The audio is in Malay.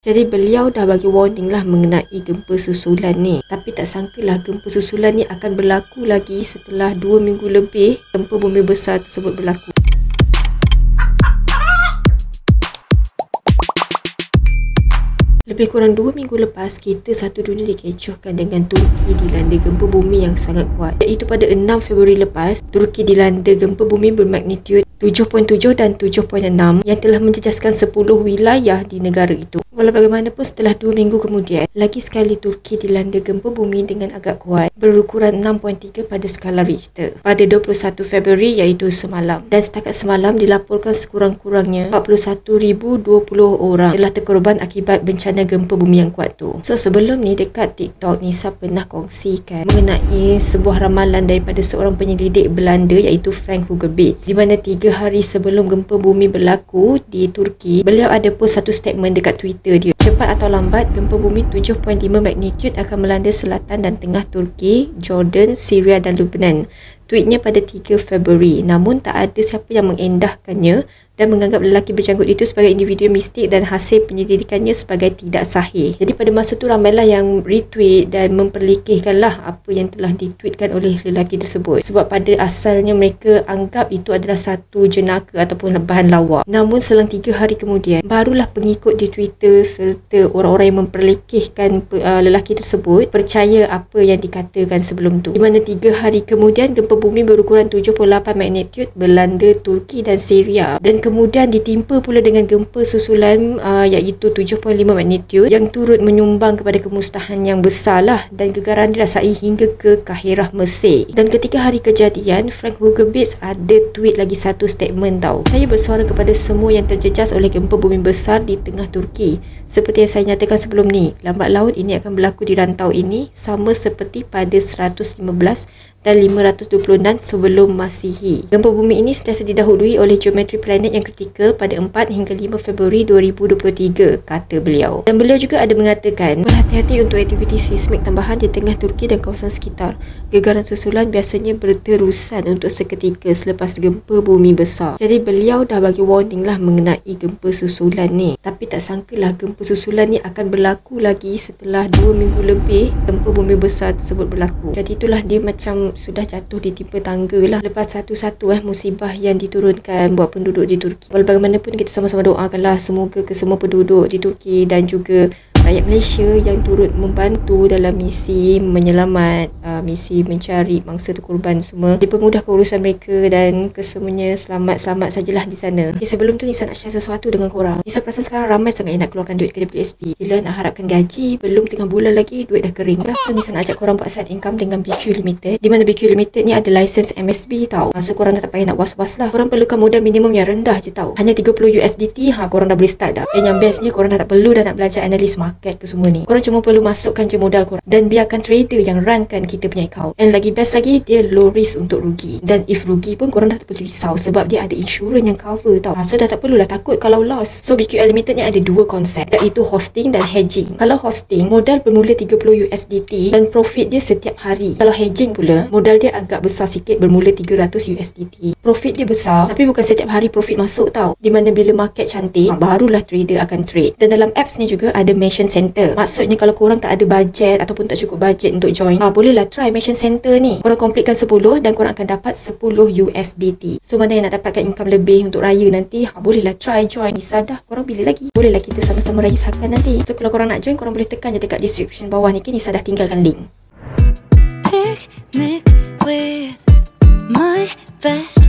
Jadi beliau dah bagi warning lah mengenai gempa susulan ni. Tapi tak sangkalah gempa susulan ni akan berlaku lagi setelah 2 minggu lebih gempa bumi besar tersebut berlaku. Lebih kurang 2 minggu lepas, kita satu dunia dikecohkan dengan Turki dilanda gempa bumi yang sangat kuat. Iaitu pada 6 Februari lepas, Turki dilanda gempa bumi bermagnitud 7.7 dan 7.6 yang telah menjejaskan 10 wilayah di negara itu. Walau bagaimanapun setelah 2 minggu kemudian, lagi sekali Turki dilanda gempa bumi dengan agak kuat berukuran 6.3 pada skala Richter pada 21 Februari iaitu semalam. Dan setakat semalam dilaporkan sekurang-kurangnya 41,020 orang telah terkorban akibat bencana gempa bumi yang kuat tu. So sebelum ni dekat TikTok, Nisa pernah kongsikan mengenai sebuah ramalan daripada seorang penyelidik Belanda iaitu Frank Hugerbits, di mana 3 hari sebelum gempa bumi berlaku di Turki, beliau ada post satu statement dekat Twitter dia. Cepat atau lambat, gempa bumi 7.5 magnitude akan melanda selatan dan tengah Turki, Jordan, Syria dan Lebanon. Tweetnya pada 3 Februari. Namun tak ada siapa yang mengendahkannya dan menganggap lelaki berjanggut itu sebagai individu mistik dan hasil penyelidikannya sebagai tidak sahih. Jadi pada masa tu ramailah yang retweet dan memperlekehkanlah apa yang telah ditweetkan oleh lelaki tersebut. Sebab pada asalnya mereka anggap itu adalah satu jenaka ataupun bahan lawak. Namun selang 3 hari kemudian, barulah pengikut di Twitter serta orang-orang yang memperlekehkan lelaki tersebut percaya apa yang dikatakan sebelum tu. Di mana 3 hari kemudian gempa bumi berukuran 7.8 magnitude melanda Turki dan Syria, dan kemudian ditimpa pula dengan gempa susulan iaitu 7.5 magnitude yang turut menyumbang kepada kemusnahan yang besar lah, dan gegaran dirasai hingga ke Kahirah, Mesir. Dan ketika hari kejadian, Frank Hugerbits ada tweet lagi satu statement tau. Saya bersuara kepada semua yang terjejas oleh gempa bumi besar di tengah Turki. Seperti yang saya nyatakan sebelum ni, lambat laun ini akan berlaku di rantau ini sama seperti pada 115 dan 526 sebelum Masihi. Gempa bumi ini sentiasa didahului oleh geometri planet yang kritikal pada 4 hingga 5 Februari 2023, kata beliau. Dan beliau juga ada mengatakan, berhati-hati untuk aktiviti seismik tambahan di tengah Turki dan kawasan sekitar. Gegaran susulan biasanya berterusan untuk seketika selepas gempa bumi besar. Jadi beliau dah bagi warning lah mengenai gempa susulan ni. Tapi tak sangkalah gempa susulan ni akan berlaku lagi setelah 2 minggu lebih gempa bumi besar tersebut berlaku. Jadi itulah dia macam sudah jatuh ditimpa tangga lah lepas satu-satu musibah yang diturunkan buat penduduk di Turki. Walau bagaimanapun kita sama-sama doakanlah semoga ke semua penduduk di Turki dan juga rakyat Malaysia yang turut membantu dalam misi menyelamat, misi mencari mangsa terkorban semua, dipermudahkan urusan mereka dan kesemuanya selamat-selamat sajalah di sana. Sebelum tu Nisa nak share sesuatu dengan korang. Nisa perasan sekarang ramai sangat yang nak keluarkan duit ke WSP. Bila nak harapkan gaji, belum tengah bulan lagi duit dah kering dah. So Nisa nak ajak korang buat side income dengan BQ Limited, di mana BQ Limited ni ada license MSB tau. So korang dah tak payah nak was-was lah. Korang perlukan modal minimum yang rendah je tau, hanya 30 USDT. Korang dah boleh start dah. Dan yang bestnya, korang dah tak perlu dah nak belajar analis market ke semua ni. Korang cuma perlu masukkan je modal korang dan biarkan trader yang runkan kita punya account. And lagi best lagi, dia low risk untuk rugi. Dan if rugi pun korang dah tak perlu risau sebab dia ada insurans yang cover tau. So dah tak perlulah takut kalau loss. So BQ Limited ni ada dua konsep, iaitu hosting dan hedging. Kalau hosting, modal bermula 30 USDT dan profit dia setiap hari. Kalau hedging pula, modal dia agak besar sikit, bermula 300 USDT. Profit dia besar tapi bukan setiap hari profit masuk tau. Di mana bila market cantik, barulah trader akan trade. Dan dalam apps ni juga ada Mission Center. Maksudnya kalau korang tak ada bajet ataupun tak cukup bajet untuk join, bolehlah try Mission Center ni. Korang completekan 10 dan korang akan dapat 10 USDT. So mana yang nak dapatkan income lebih untuk raya nanti, bolehlah try join. Nisa dah, korang pilih lagi. Bolehlah kita sama-sama rayakan nanti. So kalau korang nak join, korang boleh tekan je dekat description bawah ni. Nisa dah tinggalkan link. Picnic with my best